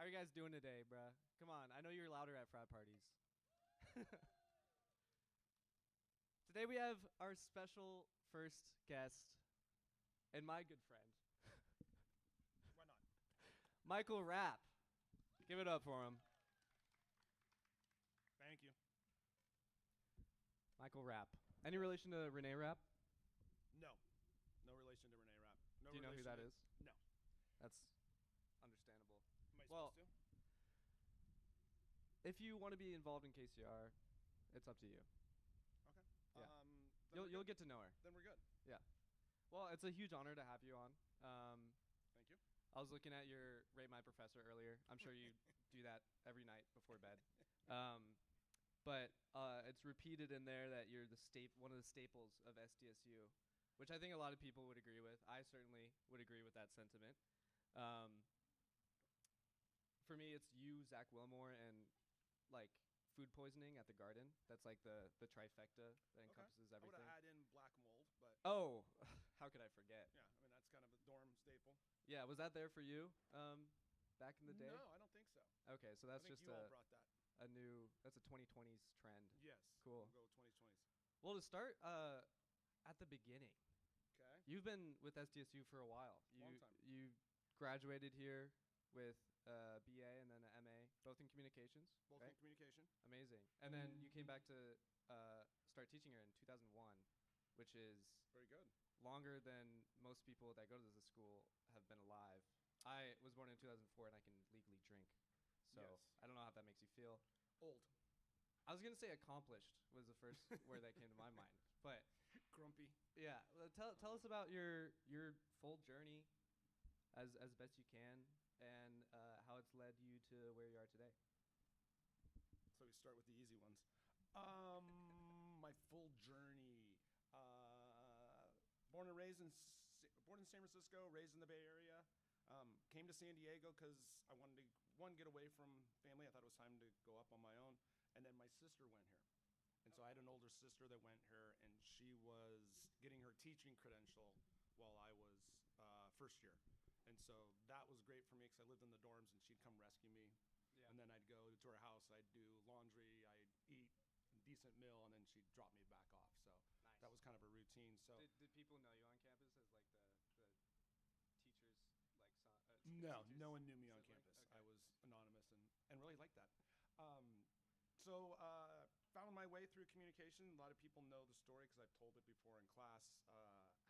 How are you guys doing today, bruh? Come on, I know you're louder at frat parties. Today we have our special first guest and my good friend, Why not? Micahel Rapp. Give it up for him. Thank you. Micahel Rapp. Any relation to Renee Rapp? No. No relation to Renee Rapp. No Do you know who relation that to- is? No. That's understandable. Am I Well, supposed to? If you want to be involved in KCR, it's up to you. Okay. Yeah. Then You'll we're good. get to know her. Then we're good. Yeah. Well, it's a huge honor to have you on. Thank you. I was looking at your Rate My Professor earlier. I'm sure you do that every night before bed. But it's repeated in there that you're one of the staples of SDSU, which I think a lot of people would agree with. I certainly would agree with that sentiment. For me, it's you, Zach Wilmore, and like food poisoning at the garden. That's like the trifecta that encompasses I everything. would add in black mold, but Oh, how could I forget? yeah, I mean that's kind of a dorm staple. Yeah, was that there for you back in the day? No, I don't think so. Okay, so I that's think just you all brought that. that's a 2020s trend. Yes. Cool. We'll go 2020s. Well, to start at the beginning, Okay. you've been with SDSU for a while. Long time. You graduated here with a BA and then an MA, both in communications. Both right? in communication. Amazing. And then you came back to start teaching here in 2001, which is Very good. longer than most people that go to this school have been alive. I was born in 2004 and I can legally drink. So Yes. I don't know how that makes you feel. Old. I was going to say accomplished was the first word that came to my mind. But Grumpy. yeah, tell us about your full journey as best you can and how it's led you to where you are today. So we start with the easy ones. My full journey. Born in San Francisco, raised in the Bay Area. Came to San Diego because I wanted to get away from family. I thought it was time to go up on my own. And then my sister went here. And so I had an older sister that went here, and she was getting her teaching credential while I was first year. And so that was great for me because I lived in the dorms, and she'd come rescue me. Yeah. And then I'd go to her house, I'd do laundry, I'd eat a decent meal, and then she'd drop me back off. So Nice. that was kind of a routine. So Did people know you on campus as like the teachers like son? no, teachers no one knew me on said, like, campus. okay. I was anonymous and really liked that. Found my way through communication. A lot of people know the story because I've told it before in class.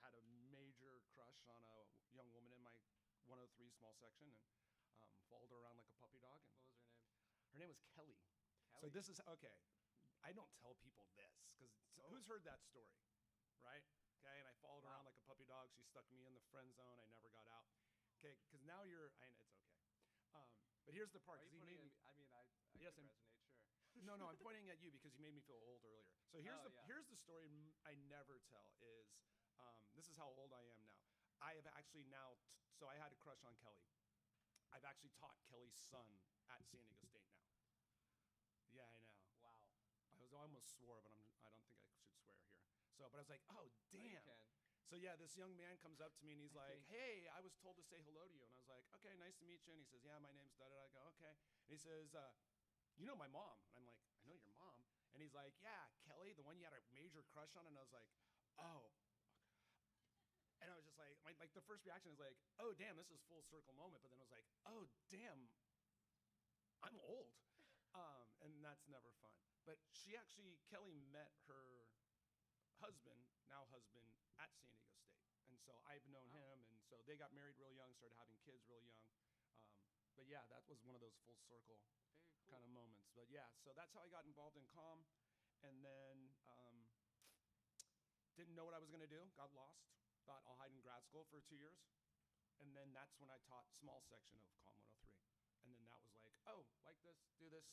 Had a major crush on a young woman in my 103 small section and followed her around like a puppy dog. And What was her name? her name was Kelly. So Kelly. this is, okay, I don't tell people this because who's heard that story, right? Okay, and I followed her Wow. around like a puppy dog. She stuck me in the friend zone. I never got out. Okay, because now it's okay. But here's the part, Are you because he pointing made at me, me? I mean, I Yes, can I'm- resonate, sure. no, I'm pointing at you because you made me feel old earlier. So Oh, yeah. here's the story I never tell is, this is how old I am now. I have actually now, so I had a crush on Kelly. I've actually taught Kelly's son at San Diego State now. Yeah, I know. Wow. I almost swore, but I don't think I should swear here. So, but I was like, oh, damn. Oh, you can. So yeah, this young man comes up to me and he's like, hey, I was told to say hello to you. And I was like, okay, nice to meet you. And he says, yeah, my name's da-da-da. I go, okay. And he says, you know my mom. And I'm like, I know your mom. And he's like, yeah, Kelly, the one you had a major crush on. And I was like, oh. And I was just like the first reaction is like, oh, damn, this is full circle moment. But then I was like, oh, damn, I'm old. And that's never fun. But Kelly met her now husband, at San Diego State. And so I've known him, and so they got married real young, started having kids real young. But yeah, that was one of those full circle Very cool. kind of moments. But yeah, so that's how I got involved in comm. And then didn't know what I was going to do, got lost, thought I'll hide in grad school for 2 years. And then that's when I taught small section of comm 103. And then that was like, oh, like this, do this.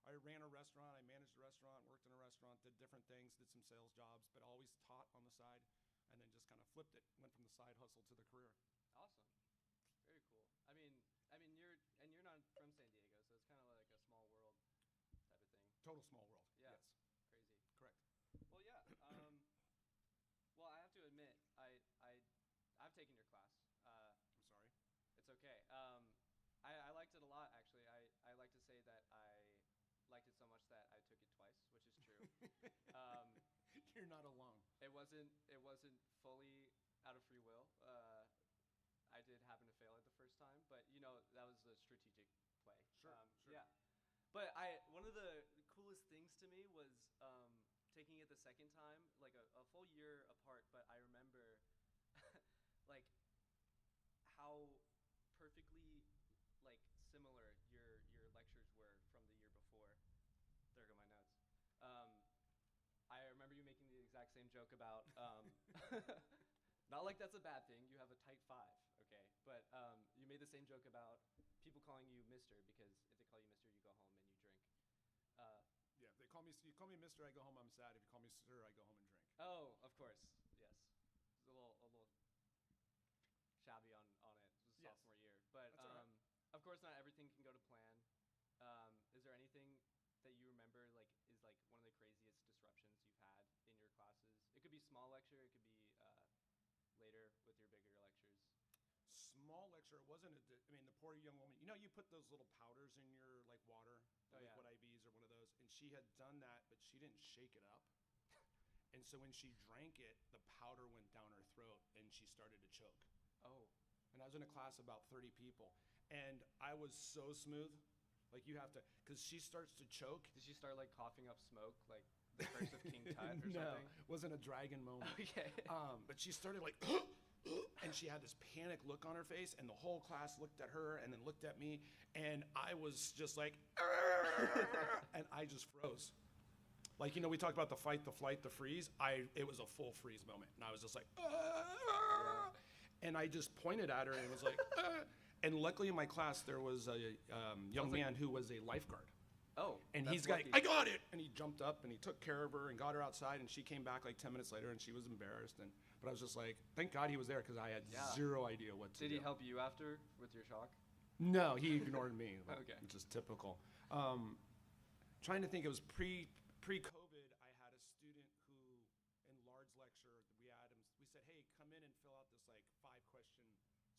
I ran a restaurant, I managed a restaurant, worked in a restaurant, did different things, did some sales jobs, but always taught on the side, and then just kind of flipped it, went from the side hustle to the career. Awesome. Very cool. I mean, you're not from San Diego, so it's kind of like a small world type of thing. Total small world. Yeah. Yes, Crazy. correct. Well, yeah. Well, I have to admit, I've taken your class. I'm sorry. It's okay. I liked it a lot, actually. that I liked it so much that I took it twice, which is true. um, You're not alone. it wasn't fully out of free will. I did happen to fail it the first time, but that was a strategic play. Sure. Yeah. But one of the coolest things to me was taking it the second time, like a full year apart. But I remember, like, how perfectly like similar your lectures were from the year before. There go my notes. I remember you making the exact same joke about not like that's a bad thing. You have a tight 5, okay? But you made the same joke about people calling you Mister because if they call you Mister, you go home and you drink. Yeah, you call me Mister, I go home, I'm sad. If you call me Sir, I go home and drink. Oh, of course, yes. It's a little shabby on it. It was Yes. sophomore year, but That's all right. of course, not everything can go to plan. Is there anything that you remember is like one of the craziest disruptions you've had in your classes? It could be small lecture, it could be later with your bigger lectures. Small lecture, it wasn't the poor young woman, you put those little powders in your like water, Oh, yeah. liquid IVs or one of those, and she had done that, but she didn't shake it up. And so when she drank it, the powder went down her throat and she started to choke. Oh. And I was in a class of about 30 people, and I was so smooth. Like you have to, because she starts to choke. Did she start like coughing up smoke, like the curse of King Tut or No, something? wasn't a dragon moment. Okay. But she started like, and she had this panic look on her face, and the whole class looked at her and then looked at me, and I was just like, and I just froze. Like, we talked about the fight, the flight, the freeze. It was a full freeze moment, and I was just like, and I just pointed at her and was like, and luckily in my class there was a young man who was a lifeguard. Oh. And that's he's like, lucky. I got it! And he jumped up and he took care of her and got her outside, and she came back like 10 minutes later and she was embarrassed. But I was just like, thank God he was there, because I had zero idea what to do. Did he help you after with your shock? No, he ignored me, Okay. which is typical. Trying to think, it was pre-COVID, I had a student who, in Lard's lecture, we said, hey, come in and fill out this like 5-question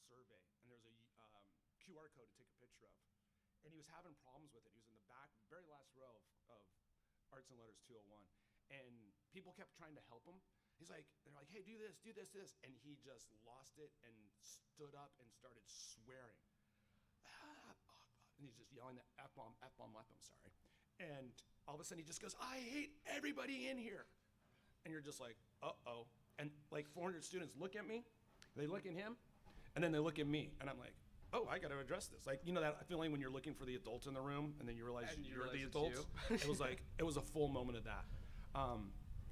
survey. And there's a QR code to take a picture of. And he was having problems with it. He was in the back, very last row of Arts and Letters 201. And people kept trying to help him. They're like, hey, do this, do this, do this. And he just lost it and stood up and started swearing. And he's just yelling the F-bomb, F-bomb, F-bomb, sorry. And all of a sudden he just goes, I hate everybody in here. And you're just like, uh-oh. And like 400 students look at me, they look at him, and then they look at me. And I'm like, oh, I got to address this. Like, that feeling when you're looking for the adults in the room, and then you realize you're the adults. It was like, it was a full moment of that.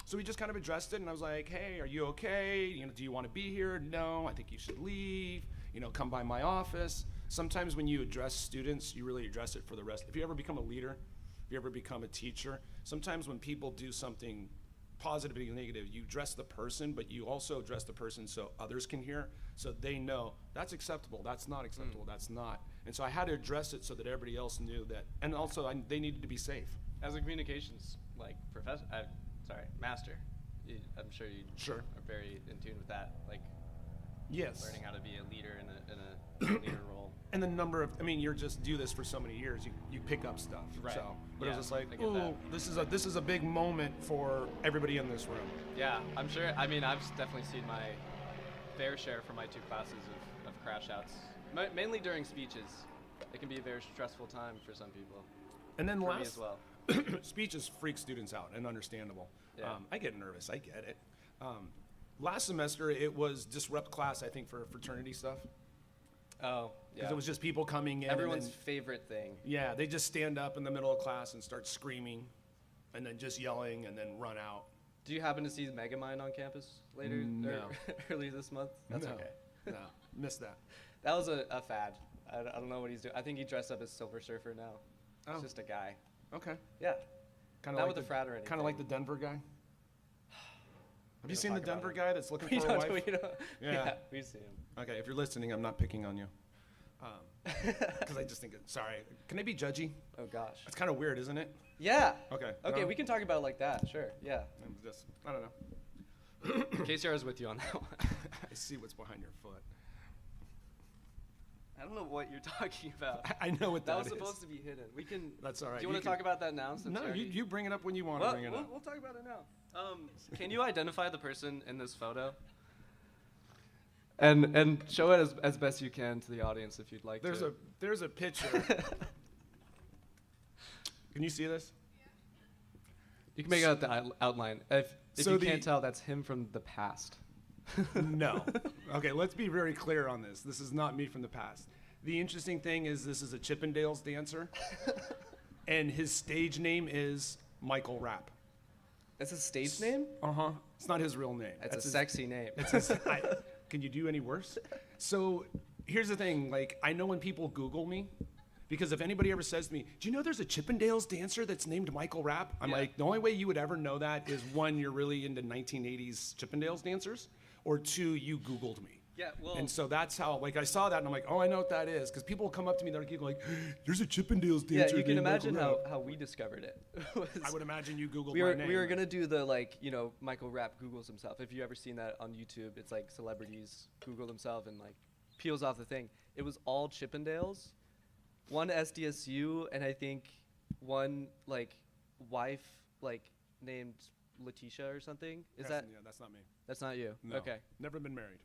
So we just kind of addressed it, and I was like, hey, are you okay? Do you want to be here? No, I think you should leave. Come by my office. Sometimes when you address students, you really address it for the rest. If you ever become a leader, if you ever become a teacher, sometimes when people do something positive and negative, you address the person, but you also address the person so others can hear, so they know that's acceptable, that's not acceptable, that's not. And so I had to address it so that everybody else knew that, and also they needed to be safe. As a communications master, I'm sure you are very in tune with that, like yes, learning how to be a leader in a leader role. And the number of, you just do this for so many years, you pick up stuff. Right. So, but Yeah, it was just like, ooh, this is a big moment for everybody in this room. Yeah, I'm sure. I've definitely seen my fair share from my 2 classes of crash outs, mainly during speeches. It can be a very stressful time for some people. And then for me as well. Speeches freak students out, and understandable. Yeah. I get nervous, I get it. Last semester, it was disrupt class, I think, for fraternity stuff. Oh, yeah. Because it was just people coming in. Everyone's favorite thing. Yeah, they just stand up in the middle of class and start screaming, and then just yelling, and then run out. Do you happen to see Megamind on campus later? No. Early this month? That's No. okay. No, missed that. That was a fad. I don't know what he's doing. I think he dressed up as Silver Surfer now. Oh. He's just a guy. Okay. Yeah. Kind Not of with a frat or anything. Kind of like the Denver guy. Have you don't seen the talk about Denver him. guy that's looking We for a don't, wife? we don't. Yeah. Yeah, we've seen him. Okay, if you're listening, I'm not picking on you. Because I just think sorry. Can I be judgy? Oh, gosh. It's kind of weird, isn't it? Yeah. Okay. Okay, no? we can talk about it like that. Sure. Yeah. I'm just, I don't know. KCR is with you on that one. I see what's behind your foot. I don't know what you're talking about. I know what That that was is. supposed to be hidden. We can. That's all right. Do you want to talk about that now? Since No, already- you bring it up when you want to bring it up. We'll talk about it now. Can you identify the person in this photo? And show it as best you can to the audience if you'd like to. There's a picture. Can you see this? You can make out the outline. If So you the- can't tell, that's him from the past. No. Okay, let's be very clear on this. This is not me from the past. The interesting thing is this is a Chippendales dancer, and his stage name is Micahel Rapp. That's his stage name? Uh-huh. It's not his real name. That's That's a his, sexy name. It's his, can you do any worse? So here's the thing. Like, I know when people Google me, because if anybody ever says to me, do you know there's a Chippendales dancer that's named Micahel Rapp? I'm Yeah. like, the only way you would ever know that is one, you're really into 1980s Chippendales dancers, or two, you Googled me. Yeah, well. And so that's how, like, I saw that and I'm like, oh, I know what that is. Because people will come up to me, they're like, there's a Chippendales dancer. Yeah, you can named imagine Micahel Rapp. how we discovered it. I would imagine you Googled we my were name. we were gonna do the Micahel Rapp Googles himself. If you ever seen that on YouTube, it's like celebrities Google themselves and like peels off the thing. It was all Chippendales, one SDSU, and I think one like wife like named Letitia or something. Is that Yeah, that's not me. that's not you? No. Okay. Never been married.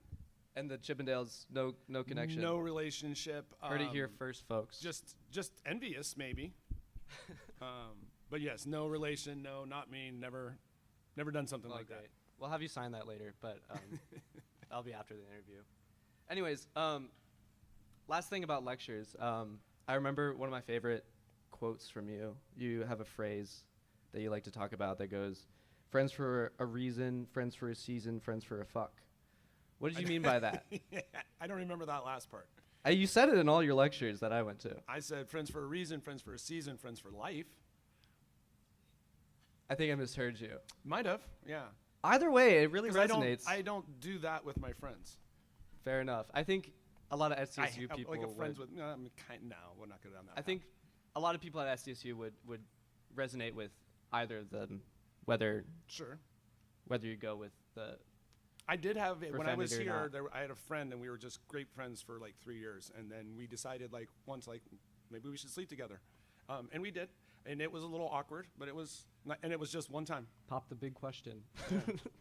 And the Chippendales, no connection. No relationship. Heard it here first, folks. Just envious, maybe. But yes, no relation. No, not me. Never done something like that. We'll have you sign that later, but I'll be after the interview. Anyways, last thing about lectures. I remember one of my favorite quotes from you. You have a phrase that you like to talk about that goes, "Friends for a reason, friends for a season, friends for a fuck." What did you mean by that? I don't remember that last part. You said it in all your lectures that I went to. I said friends for a reason, friends for a season, friends for life. I think I misheard you. Might have, yeah. Either way, it really 'Cause resonates. I don't do that with my friends. Fair enough. I think a lot of SDSU people like a would. friends with. No, I mean, no, we're not going down that. I think a lot of people at SDSU would resonate with either of them, whether Sure. you go with the. I did have when I was Profanity or here. not. I had a friend, and we were just great friends for like 3 years, and then we decided like once like maybe we should sleep together, and we did, and it was a little awkward, but it was and it was just one time. Pop the big question.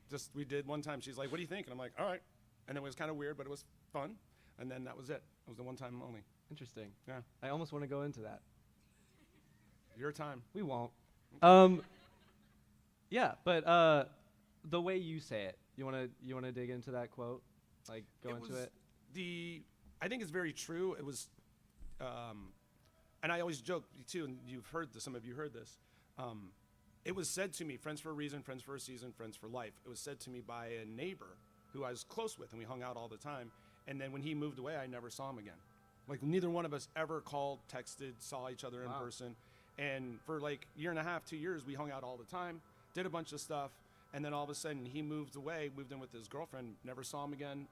Just we did one time. She's like, "What do you think?" And I'm like, "All right," and it was kind of weird, but it was fun, and then that was it. It was the one time only. Interesting. Yeah, I almost want to go into that. your time. We won't. Yeah, but the way you say it, you wanna dig into that quote, like go into was it. I think it's very true. It was, and I always joke too, and some of you heard this. It was said to me, friends for a reason, friends for a season, friends for life. It was said to me by a neighbor who I was close with, and we hung out all the time. And then when he moved away, I never saw him again. Like neither one of us ever called, texted, saw each other in Wow. person. And for like a year and a half, 2 years, we hung out all the time, did a bunch of stuff. And then all of a sudden he moved away, moved in with his girlfriend, never saw him again.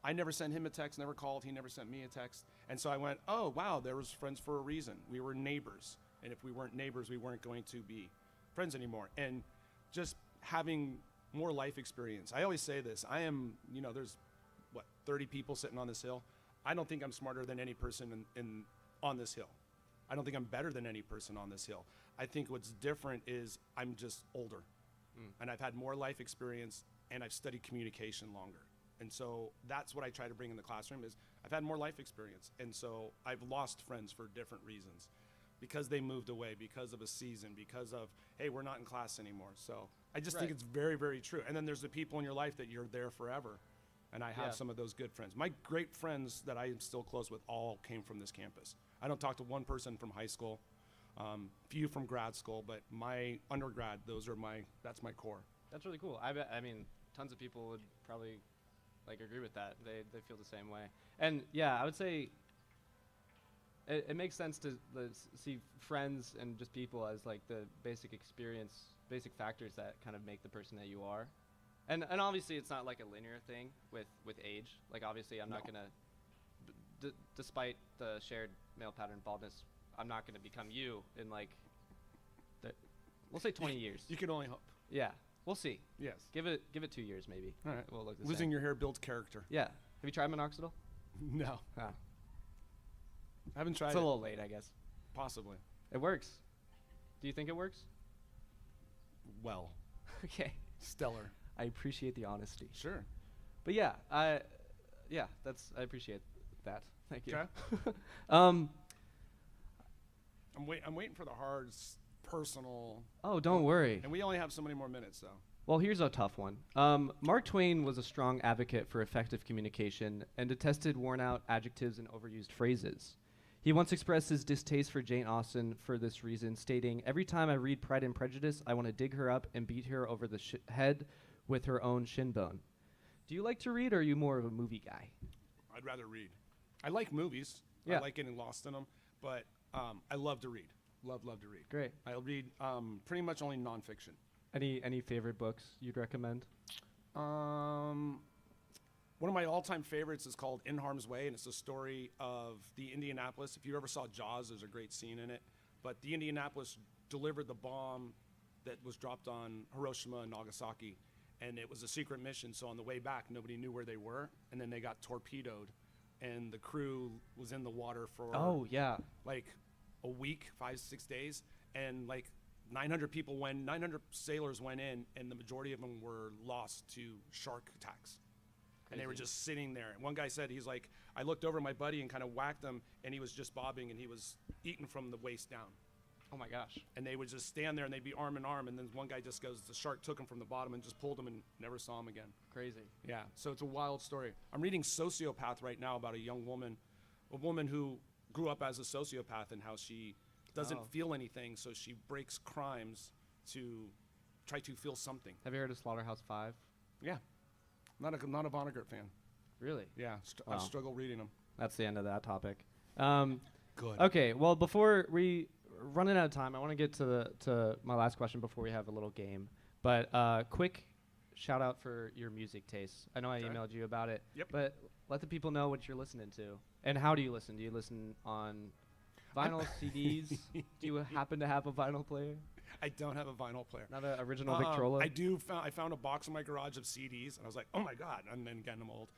I never sent him a text, never called. He never sent me a text. And so I went, oh, wow, there was friends for a reason. We were neighbors. And if we weren't neighbors, we weren't going to be friends anymore. And just having more life experience. I always say this. I am, there's, 30 people sitting on this hill. I don't think I'm smarter than any person on this hill. I don't think I'm better than any person on this hill. I think what's different is I'm just older. And I've had more life experience, and I've studied communication longer. And so that's what I try to bring in the classroom is I've had more life experience. And so I've lost friends for different reasons because they moved away, because of a season, because of, hey, we're not in class anymore. So I just think Right. it's very, very true. And then there's the people in your life that you're there forever. And I have Yeah. some of those good friends. My great friends that I am still close with all came from this campus. I don't talk to one person from high school, few from grad school, but my undergrad, that's my core. That's really cool. I mean, tons of people would probably agree with that. They feel the same way. And yeah, I would say it makes sense to see friends and just people as like the basic factors that kind of make the person that you are. And obviously it's not like a linear thing with age. Like obviously I'm not gonna, despite the shared male pattern baldness, I'm not gonna become you in we'll say 20 years. You can only hope. Yeah, we'll see. Yes. Give it 2 years maybe. All right. We'll look the Losing same. your hair builds character. Yeah. Have you tried minoxidil? No. Ah. I haven't tried It's a it. little late, I guess. Possibly. It works. Do you think it works? Well, Okay. stellar. I appreciate the honesty. Sure. But yeah, I appreciate that. Thank you. Okay. um. I'm waiting for the hard, personal. Oh, don't worry. And we only have so many more minutes, though. Well, here's a tough one. Mark Twain was a strong advocate for effective communication and detested worn-out adjectives and overused phrases. He once expressed his distaste for Jane Austen for this reason, stating, "Every time I read Pride and Prejudice, I want to dig her up and beat her over the head with her own shin bone." Do you like to read, or are you more of a movie guy? I'd rather read. I like movies. Yeah. I like getting lost in them, but I love to read. Love to read. Great. I'll read pretty much only nonfiction. Any favorite books you'd recommend? One of my all-time favorites is called In Harm's Way, and it's a story of the Indianapolis. If you ever saw Jaws, there's a great scene in it. But the Indianapolis delivered the bomb that was dropped on Hiroshima and Nagasaki, and it was a secret mission. So on the way back, nobody knew where they were, and then they got torpedoed, and the crew was in the water for like a week, 5-6 days, and like 900 sailors went in, and the majority of them were lost to shark attacks. And they were just sitting there. And one guy said, he's like, I looked over at my buddy and kind of whacked him, and he was just bobbing, and he was eaten from the waist down. Oh my gosh. And they would just stand there, and they'd be arm in arm, and then one guy just goes, the shark took him from the bottom and just pulled him and never saw him again. Crazy. Yeah, so it's a wild story. I'm reading Sociopath right now about a woman who grew up as a sociopath and how she doesn't feel anything, so she breaks crimes to try to feel something. Have you heard of Slaughterhouse-5? Yeah. Not a Vonnegut fan. Really? Yeah, I struggle reading them. That's the end of that topic. Good. Okay, well, before we running out of time, I want to get to my last question before we have a little game. But quick shout out for your music tastes. I know I emailed you about it. Yep. But let the people know what you're listening to. And how do you listen? Do you listen on vinyl CDs? Do you happen to have a vinyl player? I don't have a vinyl player. Not an original Victrola? I found a box in my garage of CDs, and I was like, oh my God. And then again, I'm old.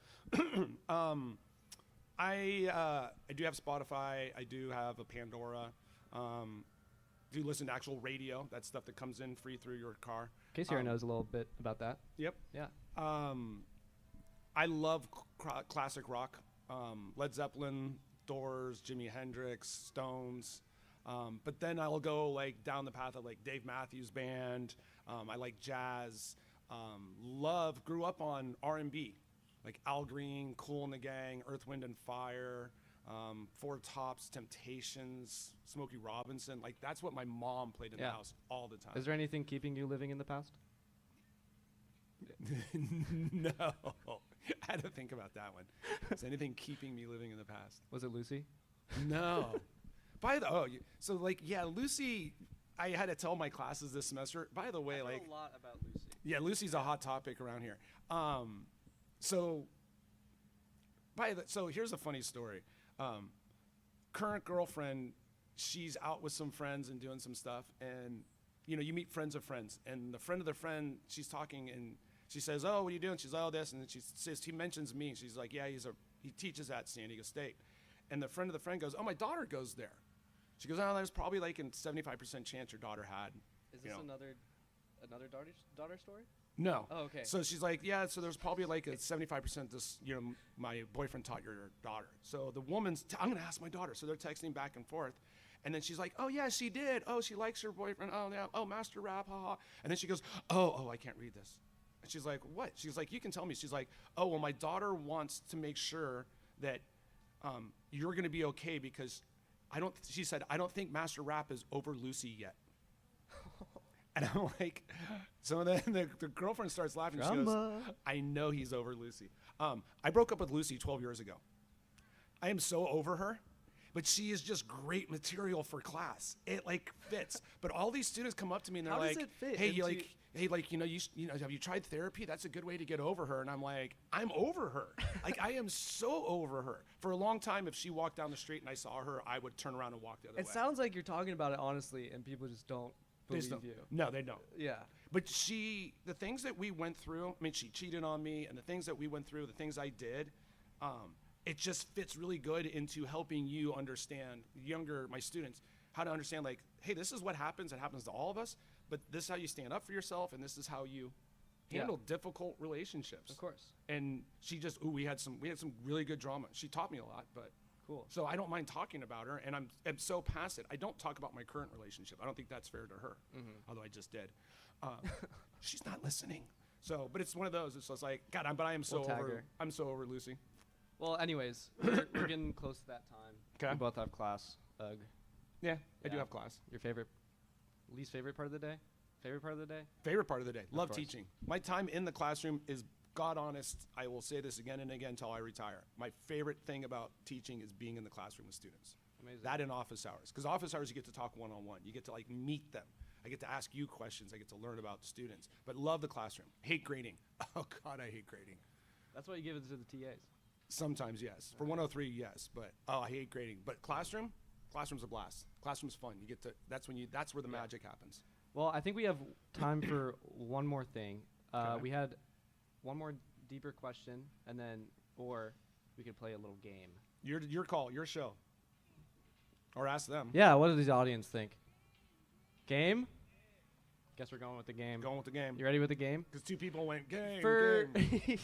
I do have Spotify. I do have a Pandora. Do listen to actual radio. That's stuff that comes in free through your car. KCR knows a little bit about that. Yep. Yeah. I love classic rock. Led Zeppelin, Doors, Jimi Hendrix, Stones. But then I'll go like down the path of like Dave Matthews Band. I like jazz. Grew up on R&B, like Al Green, Kool and the Gang, Earth, Wind and Fire, Four Tops, Temptations, Smokey Robinson. Like that's what my mom played in the house all the time. Is there anything keeping you living in the past? No. I had to think about that one. Is anything keeping me living in the past? Was it Lucy? No. Lucy, I had to tell my classes this semester. By the way, I know a lot about Lucy. Yeah, Lucy's a hot topic around here. So here's a funny story. Current girlfriend, she's out with some friends and doing some stuff, and you meet friends of friends, and the friend of the friend, she's talking, and she says, "Oh, what are you doing?" She's, "Oh, this," and then he mentions me. She's like, "Yeah, he teaches at San Diego State," and the friend of the friend goes, "Oh, my daughter goes there." She goes, "Oh, there's probably like a 75% chance your daughter had." Is this another daughter story? No. Oh, okay. So she's like, "Yeah, so there's probably like a 75% this, my boyfriend taught your daughter." So the woman's, I'm going to ask my daughter. So they're texting back and forth. And then she's like, "Oh, yeah, she did. Oh, she likes her boyfriend. Oh, yeah. Oh, Master Rapp, haha." And then she goes, oh, I can't read this. And she's like, "What?" She's like, "You can tell me." She's like, "Oh, well, my daughter wants to make sure that you're going to be okay because she said, I don't think Master Rapp is over Lucy yet." And I'm like, so then the girlfriend starts laughing. She goes, "I know he's over Lucy." I broke up with Lucy 12 years ago. I am so over her, but she is just great material for class. It like fits. But all these students come up to me and they're How like, does it fit "Hey, have you tried therapy? That's a good way to get over her." And I'm like, I'm over her. Like I am so over her. For a long time, if she walked down the street and I saw her, I would turn around and walk the other way. It sounds like you're talking about it honestly, and people just don't believe you. No, they don't. Yeah. But the things that we went through, I mean, she cheated on me, and the things that we went through, the things I did, it just fits really good into helping you understand my students, how to understand like, hey, this is what happens. It happens to all of us, but this is how you stand up for yourself, and this is how you handle difficult relationships. Of course. And she just, we had some really good drama. She taught me a lot, but cool. So I don't mind talking about her, and I'm so past it. I don't talk about my current relationship. I don't think that's fair to her, although I just did. She's not listening. So, but it's one of those. It's just like, God, I am so over. I'm so over Lucy. Well, anyways, we're getting close to that time. Okay. We both have class. Ugh. Yeah, I do have class. Your least favorite part of the day? Favorite part of the day? Favorite part of the day. Love course. teaching. My time in the classroom is, God honest, I will say this again and again until I retire. My favorite thing about teaching is being in the classroom with students. Amazing. That in office hours. Because office hours, you get to talk one-on-one. You get to like meet them. I get to ask you questions. I get to learn about the students. But love the classroom. Hate grading. Oh, God, I hate grading. That's why you give it to the TAs. Sometimes, yes. For 103, yes. But, I hate grading. But classroom's a blast. Classroom's fun. You get to, that's where the magic happens. Well, I think we have time for one more thing. Okay. We had one more deeper question, and then, or we could play a little game. Your call, your show. Or ask them. Yeah, what does the audience think? Game? Guess we're going with the game. Going with the game. You ready with the game? Because two people went, game.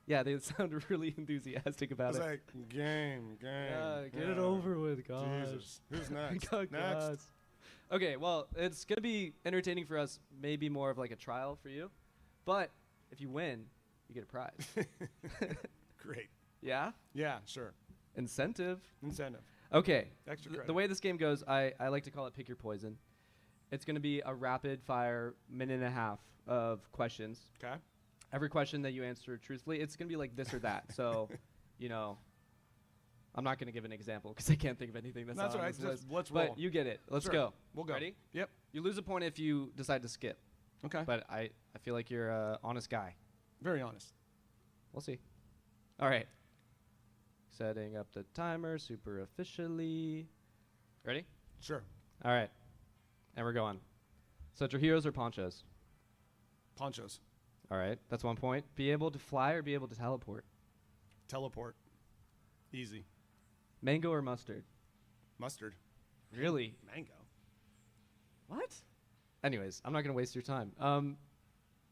Yeah, they sound really enthusiastic about it. it. It's like, game. Yeah, get it over with, gosh. Jesus. Who's next? Next. Okay, well, it's going to be entertaining for us, maybe more of like a trial for you. But if you win, you get a prize. Great. Yeah? Yeah, sure. Incentive. Okay. Extra credit. The way this game goes, I like to call it Pick Your Poison. It's going to be a rapid fire minute and a half of questions. Okay. Every question that you answer truthfully, it's going to be like this or that. So, I'm not going to give an example because I can't think of anything that's all on right. this list. Let's roll. But you get it. Let's sure. go. We'll go. Ready? Yep. You lose a point if you decide to skip. Okay. But I feel like you're an honest guy. Very honest. We'll see. All right. Setting up the timer super officially. Ready? Sure. All right. And we're going. So, heroes or ponchos? Ponchos. All right. That's 1 point. Be able to fly or be able to teleport? Teleport. Easy. Mango or mustard? Mustard. Really? Mango. What? Anyways, I'm not going to waste your time.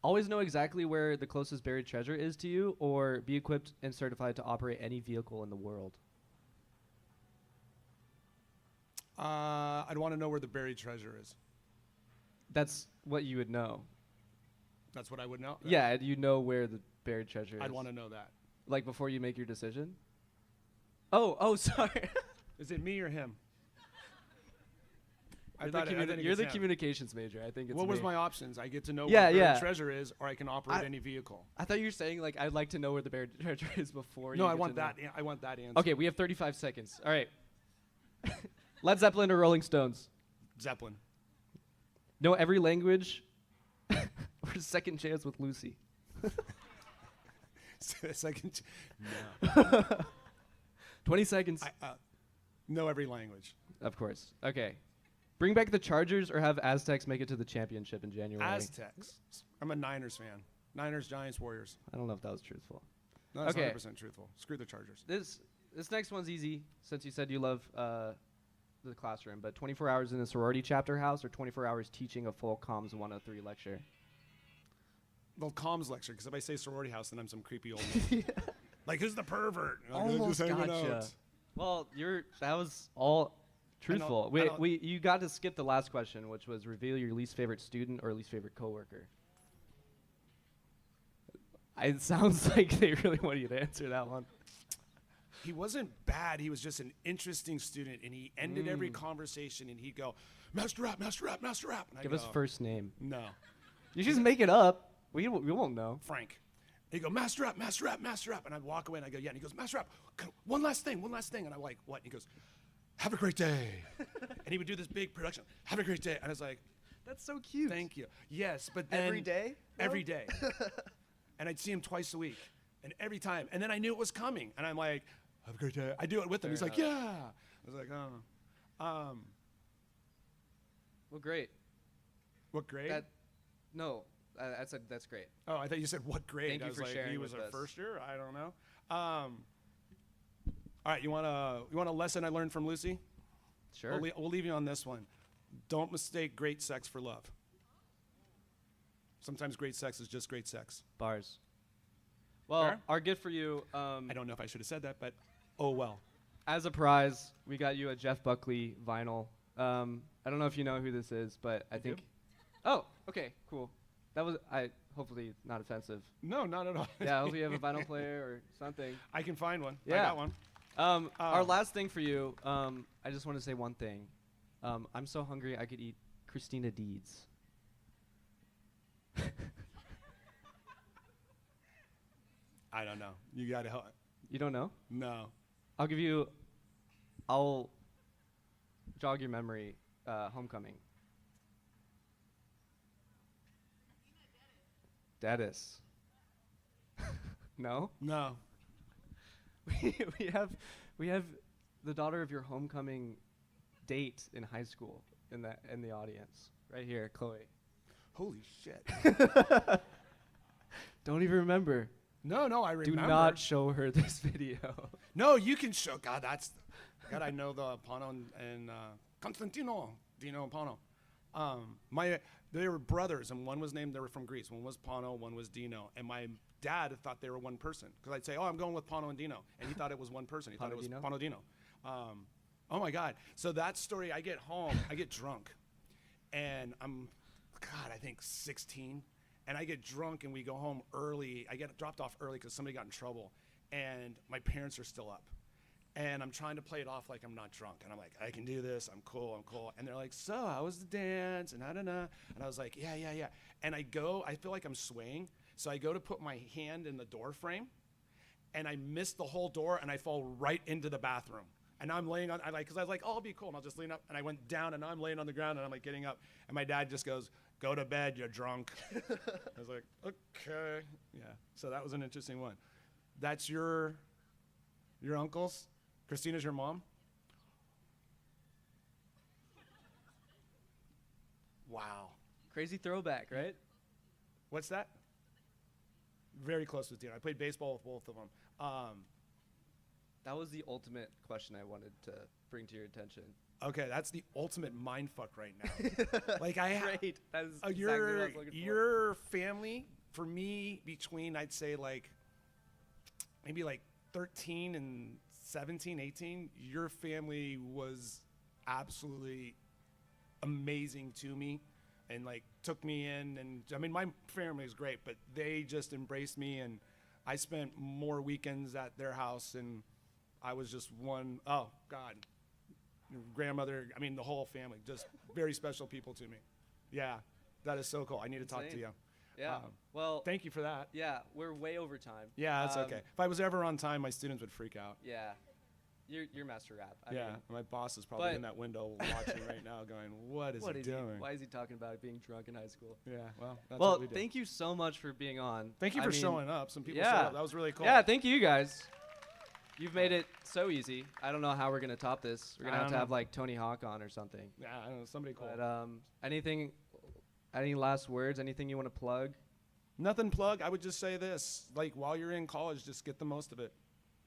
Always know exactly where the closest buried treasure is to you, or be equipped and certified to operate any vehicle in the world? I'd want to know where the buried treasure is. That's what you would know. That's what I would know? Yeah, you know where the buried treasure is. I'd want to know that. Like before you make your decision? Oh, sorry. Is it me or him? You're the communications major. I think it's What was me. my options? I get to know where the buried treasure is, or I can operate any vehicle. I thought you were saying, like, I'd like to know where the buried treasure is before you No, I want that. I want that answer. Okay, we have 35 seconds. All right. Led Zeppelin or Rolling Stones? Zeppelin. Know every language or second chance with Lucy? Second. No. 20 seconds. Know every language. Of course. Okay. Bring back the Chargers or have Aztecs make it to the championship in January? Aztecs. I'm a Niners fan. Niners, Giants, Warriors. I don't know if that was truthful. No, that's 100% truthful. Screw the Chargers. This next one's easy since you said you love the classroom, but 24 hours in a sorority chapter house or 24 hours teaching a full Comms 103 lecture? Well, comms lecture, because if I say sorority house, then I'm some creepy old man. Like, who's the pervert? Almost gotcha. Well, that was all truthful. You got to skip the last question, which was reveal your least favorite student or least favorite coworker. It sounds like they really want you to answer that one. He wasn't bad. He was just an interesting student, and he ended every conversation, and he'd go, Master Rapp, Master Rapp, Master Rapp. And Give us first name. No. You just make it up. We won't know. Frank. He'd go, Master Rapp, Master Rapp, Master Rapp. And I'd walk away, and I'd go, yeah. And he goes, Master Rapp, one last thing. And I'm like, what? And he goes, have a great day. And he would do this big production. Have a great day. And I was like, that's so cute. Thank you. Yes, but then. Every day? Every day. And I'd see him twice a week. And every time. And then I knew it was coming. And I'm like, have a great day. I do it with him. He's like, yeah. I was like, oh. Well, great. What grade? I said that's great. Oh, I thought you said what grade. Thank you for sharing he was with a us. first year? I don't know. All right, you want a lesson I learned from Lucy? Sure. We'll leave you on this one. Don't mistake great sex for love. Sometimes great sex is just great sex. Bars. Well, Fair? our gift for you, I don't know if I should have said that, but oh well. as a prize, we got you a Jeff Buckley vinyl. I don't know if you know who this is, but I think. do? Oh, okay, cool. That was hopefully not offensive. No, not at all. Yeah, I hope you have a vinyl player or something. I can find one. I Yeah. got one. Our last thing for you, I just want to say one thing. I'm so hungry I could eat Christina Deeds. I don't know. You got to help. You don't know? No. I'll jog your memory. Homecoming. Dennis. No? No. we have the daughter of your homecoming date in high school in the audience right here, Chloe. Holy shit. Don't even remember. No, I remember. Do not show her this video. No, you can show. God, I know the Pano and Constantino, Dino and Pano. They were brothers, and one was named. They were from Greece. One was Pano, one was Dino, and my dad thought they were one person because I'd say, "Oh, I'm going with Pano and Dino," and he thought it was one person. He thought it was Dino? Pano Dino. Oh my God! So that story, I get home, I get drunk, and I think 16. And I get drunk and we go home early. I get dropped off early because somebody got in trouble. And my parents are still up. And I'm trying to play it off like I'm not drunk. And I'm like, I can do this. I'm cool. And they're like, so how was the dance? And And I was like, yeah. And I feel like I'm swaying. So I go to put my hand in the door frame. And I miss the whole door and I fall right into the bathroom. And I'm laying on, because I was like, oh, I'll be cool. And I'll just lean up. And I went down and I'm laying on the ground and I'm like getting up. And my dad just goes, go to bed, you're drunk. I was like, okay. Yeah, so that was an interesting one. That's your uncles? Christina's your mom? Wow. Crazy throwback, right? What's that? Very close with Dino. I played baseball with both of them. That was the ultimate question I wanted to bring to your attention. Okay, that's the ultimate mindfuck right now. Like Great. That is exactly what I was looking for. Your family, for me, between I'd say maybe 13 and 17, 18, your family was absolutely amazing to me and took me in. And I mean, my family is great, but they just embraced me, and I spent more weekends at their house, and I was just one, oh God. Grandmother, I mean the whole family, just very special people to me. Yeah, that is so cool. I need to talk to you. Yeah. Well, thank you for that. Yeah, we're way over time. Yeah, that's okay. If I was ever on time, my students would freak out. Yeah. You're Master Rapp. I mean, my boss is probably in that window watching right now going, what is he doing? Why is he talking about being drunk in high school? Yeah, well, that's what we do. Thank you so much for being on. Thank you for showing up. Some people showed up. That was really cool. Yeah, thank you guys. You've made it so easy. I don't know how we're gonna top this. We're gonna have to have Tony Hawk on or something. Yeah, I don't know, somebody cool. But any last words? Anything you want to plug? Nothing plug. I would just say this: while you're in college, just get the most of it.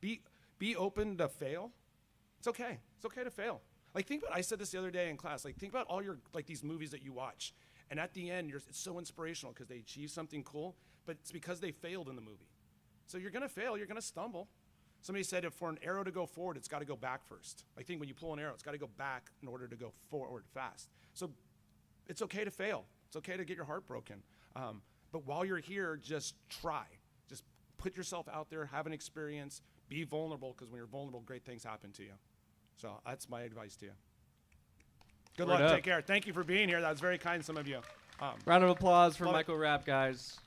Be open to fail. It's okay. It's okay to fail. Think about. I said this the other day in class. Think about all your these movies that you watch, and at the end, it's so inspirational because they achieve something cool, but it's because they failed in the movie. So you're gonna fail. You're gonna stumble. Somebody said if for an arrow to go forward, it's got to go back first. I think when you pull an arrow, it's got to go back in order to go forward fast. So it's okay to fail. It's okay to get your heart broken. But while you're here, just try. Just put yourself out there, have an experience, be vulnerable, because when you're vulnerable, great things happen to you. So that's my advice to you. Good luck. Take care. Thank you for being here. That was very kind, some of you. Round of applause for Micahel Rapp, guys.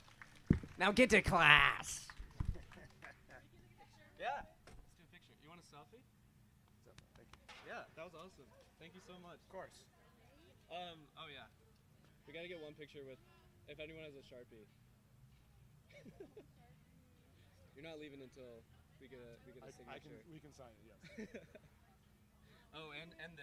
Now get to class. Yeah. Let's do a picture. You want a selfie? Thank you. Yeah, that was awesome. Thank you so much. Of course. Oh yeah. We gotta get one picture with, if anyone has a Sharpie. You're not leaving until we get a signature. We can sign it, yes. Oh, and